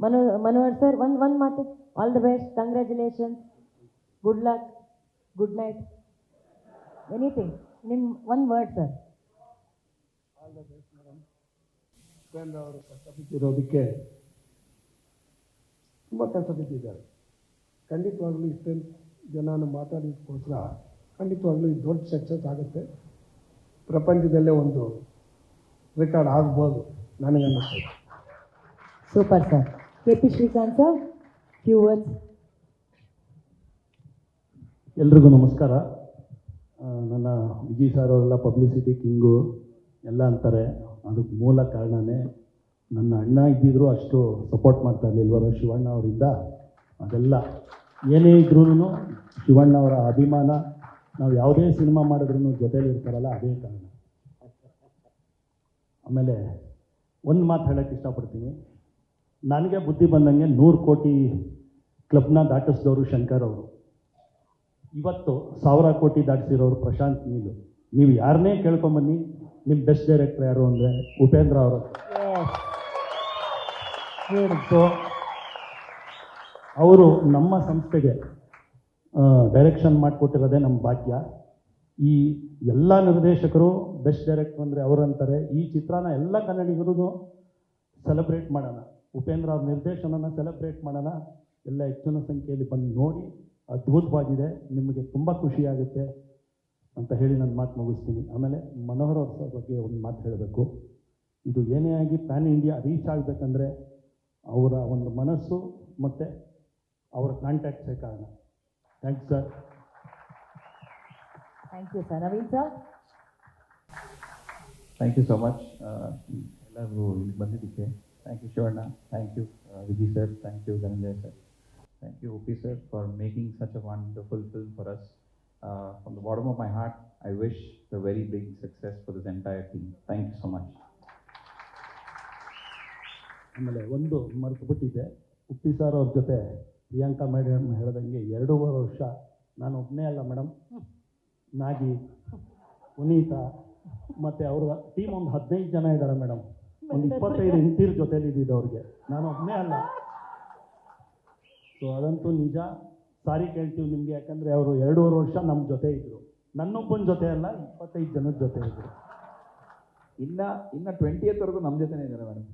Manohar sir, one matter. All the best. Congratulations. Good luck. Good night. Anything. One word, sir. All the best madam. Upendra ಅವರು ಕಷ್ಟ ಬಿದ್ದಿರೋದಕ್ಕೆ ತುಂಬ ಕಷ್ಟ ಬಿದ್ದಿದ್ದಾರೆ. ಖಂಡಿತವಾಗ್ಲೂ ಇಷ್ಟೊಂದು ಜನನ ಮಾತಾಡೋದಕ್ಕೋಸ್ಕರ ಖಂಡಿತವಾಗ್ಲೂ ಇದು ದೊಡ್ಡ ಸಕ್ಸಸ್ ಆಗುತ್ತೆ. ಪ್ರಪಂಚದಲ್ಲೇ ಒಂದು ರೆಕಾರ್ಡ್ ಆಗ್ಬೋದು ನನಗನ್ನಿಸ್ತದೆ. Super sir. KP Srikanth sir, few words. ಎಲ್ರಿಗೂ ನಮಸ್ಕಾರ. ನನ್ನ ವಿಜಯ್ ಸರ್ ಅವರೆಲ್ಲ ಪಬ್ಲಿಸಿಟಿ ಕಿಂಗು ಎಲ್ಲ ಅಂತಾರೆ. ಅದಕ್ಕೆ ಮೂಲ ಕಾರಣನೇ ನನ್ನ ಅಣ್ಣ ಇದ್ದಿದ್ರು ಅಷ್ಟು ಸಪೋರ್ಟ್ ಮಾಡ್ತಾ ಇರಲಿಲ್ವಲ್ಲ ಶಿವಣ್ಣ ಅವರಿಂದ. ಅದೆಲ್ಲ ಏನೇ ಇದ್ರೂ ಶಿವಣ್ಣ ಅವರ ಅಭಿಮಾನ, ನಾವು ಯಾವುದೇ ಸಿನಿಮಾ ಮಾಡಿದ್ರೂ ಜೊತೇಲಿ ಇರ್ತಾರಲ್ಲ, ಅದೇ ಕಾರಣ. ಆಮೇಲೆ ಒಂದು ಮಾತು ಹೇಳೋಕ್ಕೆ ಇಷ್ಟಪಡ್ತೀನಿ. ನನಗೆ ಬುದ್ಧಿ ಬಂದಂಗೆ 100 ಕೋಟಿ ಕ್ಲಬ್ನ ದಾಟಿಸಿದವರು ಶಂಕರ್ ಅವರು. ಇವತ್ತು 1000 ಕೋಟಿ ದಾಟಿಸಿರೋರು ಪ್ರಶಾಂತ್ ನೀಲು. ನೀವು ಯಾರನ್ನೇ ಕೇಳ್ಕೊಂಬನ್ನಿ, ನಿಮ್ಮ ಬೆಸ್ಟ್ ಡೈರೆಕ್ಟರ್ ಯಾರು ಅಂದರೆ ಉಪೇಂದ್ರ ಅವರು. ಸೊ ಅವರು ನಮ್ಮ ಸಂಸ್ಥೆಗೆ ಡೈರೆಕ್ಷನ್ ಮಾಡಿಕೊಟ್ಟಿರೋದೇ ನಮ್ಮ ಭಾಗ್ಯ. ಈ ಎಲ್ಲ ನಿರ್ದೇಶಕರು ಬೆಸ್ಟ್ ಡೈರೆಕ್ಟರ್ ಅಂದರೆ ಅವರು ಅಂತಾರೆ. ಈ ಚಿತ್ರನ ಎಲ್ಲ ಕನ್ನಡಿಗರು ಸೆಲೆಬ್ರೇಟ್ ಮಾಡೋಣ, ಉಪೇಂದ್ರ ಅವ್ರ ನಿರ್ದೇಶನನ ಸೆಲೆಬ್ರೇಟ್ ಮಾಡೋಣ. ಎಲ್ಲ ಹೆಚ್ಚಿನ ಸಂಖ್ಯೆಯಲ್ಲಿ ಬಂದು ನೋಡಿ. ಅದ್ಭುತವಾಗಿದೆ, ನಿಮಗೆ ತುಂಬ ಖುಷಿಯಾಗುತ್ತೆ ಅಂತ ಹೇಳಿ ನನ್ನ ಮಾತು ಮುಗಿಸ್ತೀನಿ. ಆಮೇಲೆ ಮನೋಹರ್ ಅವ್ರ ಬಗ್ಗೆ ಒಂದು ಮಾತು ಹೇಳಬೇಕು. ಇದು ಏನೇ ಆಗಿ ಪ್ಯಾನ್ ಇಂಡಿಯಾ ರೀಚ್ ಆಗಬೇಕಂದ್ರೆ ಅವರ ಒಂದು ಮನಸ್ಸು ಮತ್ತು ಅವರ ಕಾಂಟ್ಯಾಕ್ಟ್ಸೇ ಕಾರಣ. Thanks sir. Thank you sir. Naveen sir. Thank you so much ಎಲ್ಲರೂ ಇಲ್ಲಿ ಬಂದಿದ್ದಕ್ಕೆ. Thank you Shivanna, thank you Vijay sir, thank you Dhananjaya sir, thank you OP sir for making such a wonderful film for us. From the bottom of my heart, I wish the very big success for this entire team. Thank you so much. ಆಮೇಲೆ ಒಂದು ಮರೆತು ಬಿಟ್ಟಿದ್ದೆ, Uppi sir ಅವ್ರ ಜೊತೆ Priyanka madam ಹೇಳ್ದಂಗೆ 2.5 ವರ್ಷ ನಾನು ಒಬ್ಬನೇ ಅಲ್ಲ ಮೇಡಮ್, ನಾಗಿ, ಪುನೀತ ಮತ್ತು ಅವ್ರ ಟೀಮ್ ಒಂದು 15 ಜನ ಇದ್ದಾರೆ ಮೇಡಮ್. ಒಂದು 25 ಹೆಂಡತಿರ ಜೊತೇಲಿ ಇದ್ದಿದ್ದು ಅವ್ರಿಗೆ, ನಾನು ಒಬ್ಬನೇ ಅಲ್ಲ. ಸೊ ಅದಂತೂ ನಿಜ. ಸಾರಿ ಕೇಳ್ತೀವಿ ನಿಮಗೆ, ಯಾಕಂದರೆ ಅವರು 2.5 ವರ್ಷ ನಮ್ಮ ಜೊತೆ ಇದ್ದರು. ನನ್ನೊಬ್ಬನ ಜೊತೆ ಅಲ್ಲ, 25 ಜನದ ಜೊತೆ ಇದ್ದರು. ಇನ್ನು 20th ವರೆಗೂ ನಮ್ಮ ಜೊತೆನೇ ಇದ್ದಾರೆ ಮೇಡಮ್.